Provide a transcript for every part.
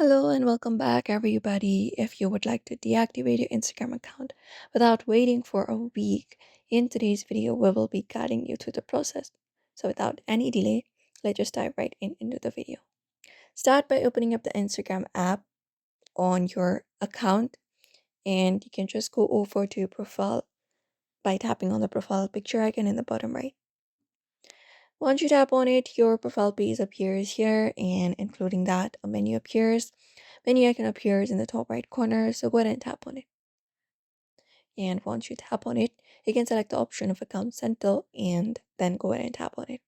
Hello and welcome back, everybody. If you would like to deactivate your Instagram account without waiting for a week, in today's video, we will be guiding you through the process. So, without any delay, let's just dive right into the video. Start by opening up the Instagram app on your account, and you can just go over to your profile by tapping on the profile picture icon in the bottom right. Once you tap on it, your profile page appears here, and including that, a menu appears. Menu icon appears in the top right corner, so go ahead and tap on it. And once you tap on it, you can select the option of Account Center and then go ahead and tap on it.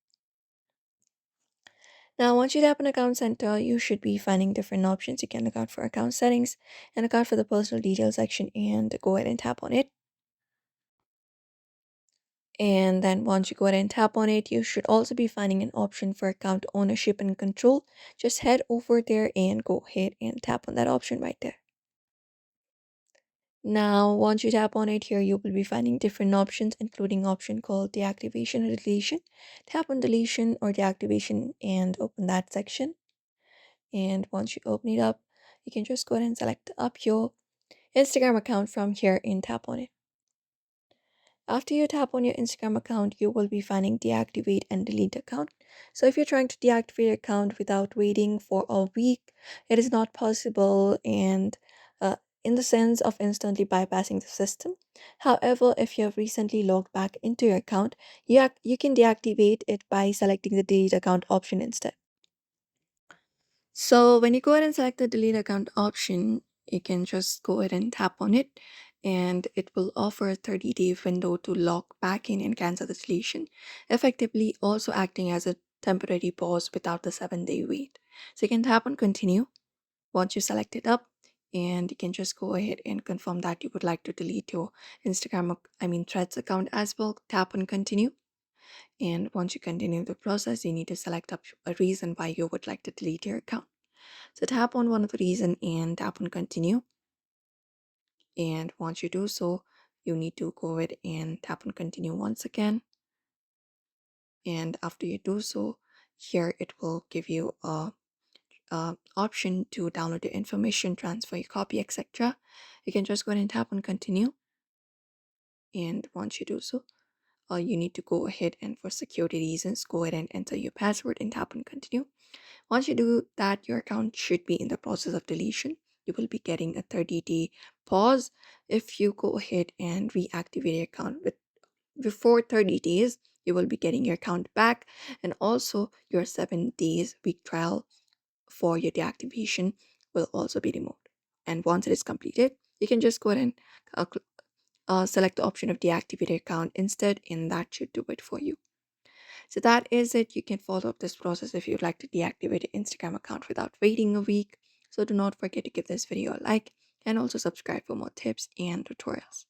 Now, once you tap on Account Center, you should be finding different options. You can look out for account settings and look out for the personal details section and go ahead and tap on it. And then once you go ahead and tap on it, you should also be finding an option for account ownership and control. Just head over there and go ahead and tap on that option right there. Now, once you tap on it here, you will be finding different options, including option called deactivation or deletion. Tap on deletion or deactivation and open that section. And once you open it up, you can just go ahead and select up your Instagram account from here and tap on it. After you tap on your Instagram account, you will be finding deactivate and delete account. So if you're trying to deactivate your account without waiting for a week, it is not possible and in the sense of instantly bypassing the system. However, if you have recently logged back into your account, you can deactivate it by selecting the delete account option instead. So when you go ahead and select the delete account option, you can just go ahead and tap on it and it will offer a 30-day window to log back in and cancel the deletion, effectively also acting as a temporary pause without the 7-day wait. So you can tap on continue once you select it up and you can just go ahead and confirm that you would like to delete your Threads account as well. Tap on continue. And once you continue the process, you need to select up a reason why you would like to delete your account. So tap on one of the reason and tap on continue. And once you do so, you need to go ahead and tap on continue once again. And after you do so, here it will give you a option to download the information, transfer your copy, etc. You can just go ahead and tap on continue. And once you do so, you need to go ahead and for security reasons, go ahead and enter your password and tap on continue. Once you do that, your account should be in the process of deletion. You will be getting a 30-day pause. If you go ahead and reactivate your account before 30 days, you will be getting your account back, and also your 7 days week trial for your deactivation will also be removed. And once it is completed, you can just go ahead and select the option of deactivate your account instead, and that should do it for you. So that is it. You can follow up this process if you'd like to deactivate your Instagram account without waiting a week. So do not forget to give this video a like and also subscribe for more tips and tutorials.